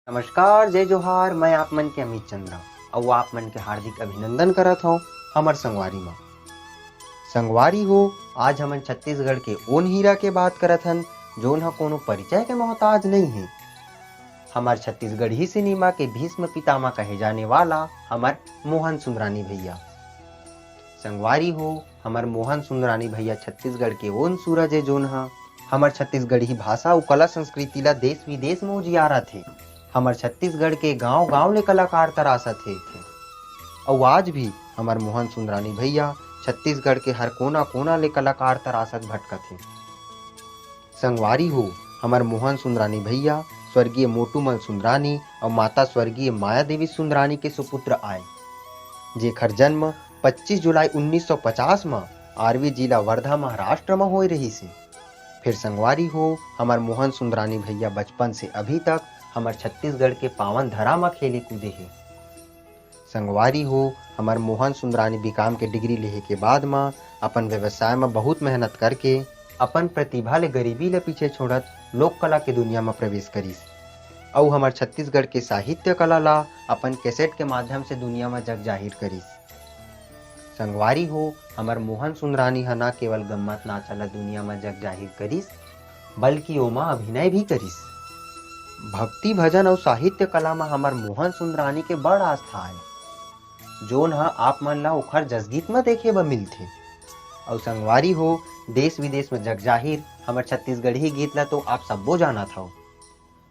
नमस्कार, जय जोहार। मैं आप मन के अमित चंद्रा और आप मन के हार्दिक अभिनंदन करत हूँ हमर संगवारी में। संगवारी हो, आज हमन छत्तीसगढ़ के ओन हीरा के बात करत हन जोन ह कोनो परिचय के मोहताज नहीं है। हमार छत्तीसगढ़ी सिनेमा के भीष्म पितामह कहे जाने वाला हमार मोहन सुंदरानी भैया। संगवारी हो, हमार मोहन सुंदरानी भैया छत्तीसगढ़ के ओन सूरज है जोन ह हमार छत्तीसगढ़ी भाषा और कला संस्कृति ला देश विदेश में उजियारा थे। हमार छत्तीसगढ़ के गांव-गांव ले कलाकार तरासत थे और आज भी हमार मोहन सुंदरानी भैया छत्तीसगढ़ के हर कोना-कोना ले कलाकार तरासत भटकत थे। संगवारी हो, हमार मोहन सुंदरानी भैया स्वर्गीय मोटूमल सुंदरानी और माता स्वर्गीय माया देवी सुंदरानी के सुपुत्र आए, जेखर जन्म 25 जुलाई 1950 में आरवी जिला वर्धा महाराष्ट्र में होए रही से। फिर संगवारी हो, हमार मोहन सुंदरानी भैया बचपन से अभी तक हमार छत्तीसगढ़ के पावन धरा में खेले कूदे है। संगवारी हो, हमार मोहन सुंदरानी बीकॉम के डिग्री लेहे के बाद में अपन व्यवसाय में बहुत मेहनत करके अपन प्रतिभा ले गरीबी ले पीछे छोड़त लोक कला के दुनिया में प्रवेश करिस और हमार छत्तीसगढ़ के साहित्य कला ला अपन कैसेट के माध्यम से दुनिया में जग जाहिर करिस। संगवारी हो, हमार मोहन सुंदरानी ह न केवल गम्मत नाचा ला दुनिया में जग जाहिर करिस बल्कि ओमा अभिनय भी करिस। भक्ति भजन और साहित्य कला में हमार मोहन सुंदरानी के बड़ आस्था है जोन ह आप मन ला ओखर जसगीत में देखे ब मिलथे। और संगवारी हो, देश विदेश में जग जाहिर हमार छत्तीसगढ़ी गीत ला तो आप सब्बो जानत हव।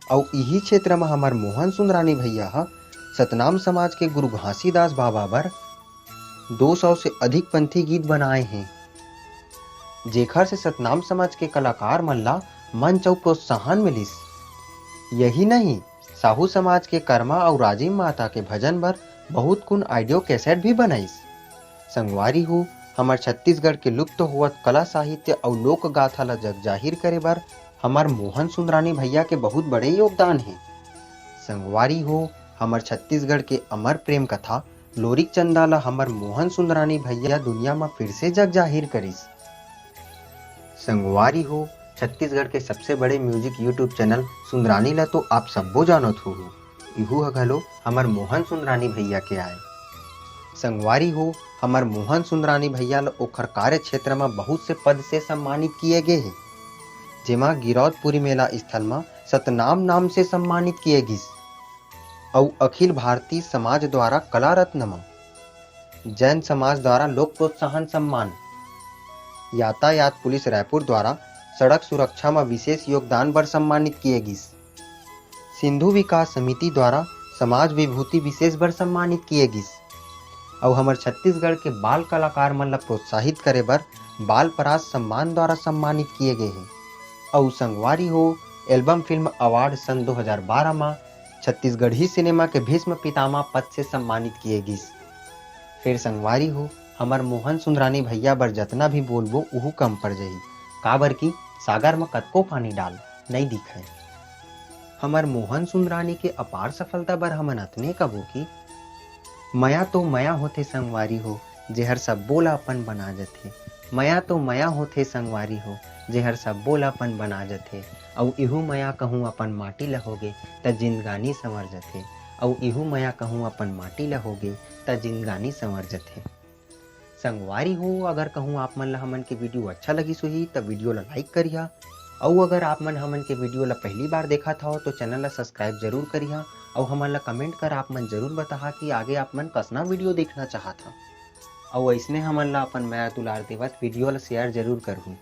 और यही क्षेत्र में हमार मोहन सुंदरानी भैया ह सतनाम समाज के गुरु घासीदास बाबा बर 200 से अधिक पंथी गीत बनाए हैं, जेखर से सतनाम समाज के कलाकार मन ला मंच और प्रोत्साहन मिलिस। यही नहीं, साहू समाज के कर्मा और राजीव माता के भजन बर बहुत कुन ऑडियो कैसेट भी बनाइस। संगवारी हो, हमार छत्तीसगढ़ के लुप्त होवत कला साहित्य और लोक गाथा ला जग जाहिर करे बर हमार मोहन सुंदरानी भैया के बहुत बड़े योगदान है। संगवारी हो, हमार छत्तीसगढ़ के अमर प्रेम कथा लोरिक चंदा ला हमार मोहन सुंदरानी भैया दुनिया में फिर से जग जाहिर करिस। संगवारी हो, छत्तीसगढ़ के सबसे बड़े म्यूजिक यूट्यूब चैनल सुंदरानी ला तो आप सब्बो जानत हो। इहू ह घलो हमार मोहन सुंदरानी भैया के आए। संगवारी हो, हमार मोहन सुंदरानी भैया ला ओखर कार्य क्षेत्र में बहुत से पद से सम्मानित किए गए हैं, जेमा गिरौदपुरी मेला स्थल में सतनाम नाम से सम्मानित किए गिस और अखिल भारतीय समाज द्वारा कला रत्न में, जैन समाज द्वारा लोक प्रोत्साहन सम्मान, यातायात पुलिस रायपुर द्वारा सड़क सुरक्षा में विशेष योगदान पर सम्मानित किए गिस, सिंधु विकास समिति द्वारा समाज विभूति विशेष बर सम्मानित किए गिस और हमार छत्तीसगढ़ के बाल कलाकार मन ला प्रोत्साहित करे बर बाल पराग सम्मान द्वारा सम्मानित किए गए हैं। और संगवारी हो, एल्बम फिल्म अवार्ड सन 2012 में छत्तीसगढ़ी सिनेमा के भीष्म पितामह पद से सम्मानित किए गिस। फिर संगवारी हो, हमार मोहन सुंदरानी भैया बर जतना भी बोलबो उहू कम पड़ जाही, काबर की सागर में कतको पानी डाल नहीं दिखे। हमार मोहन सुंदरानी के अपार सफलता बर हमन अतने कबो की मया तो मया होथे संगवारी हो, जेहर सब्बो ला अपन बना जथे। मया तो मया होथे संगवारी हो, जेहर सब्बो ला अपन बना जथे। और इहू मया कहूँ अपन माटी ला होगे त जिंदगानी संवर जथे। और इहू मया कहूँ अपन माटी ला होगे त जिंदगानी संवर जथे। संगवारी हो, अगर कहूँ आप मन ला हमन के वीडियो अच्छा लगिस होही त वीडियो ला लाइक करिहा और अगर आप मन हमन के वीडियो ला पहली बार देखत हव तो चैनल ला सब्सक्राइब जरूर करिहा और हमन ला कमेंट कर आप मन जरूर बताहा कि आगे आप मन कसना वीडियो देखना चाहत हव। और ऐसने हमन ला अपन माया दुलार देवत वीडियो ला शेयर जरूर करहूँ।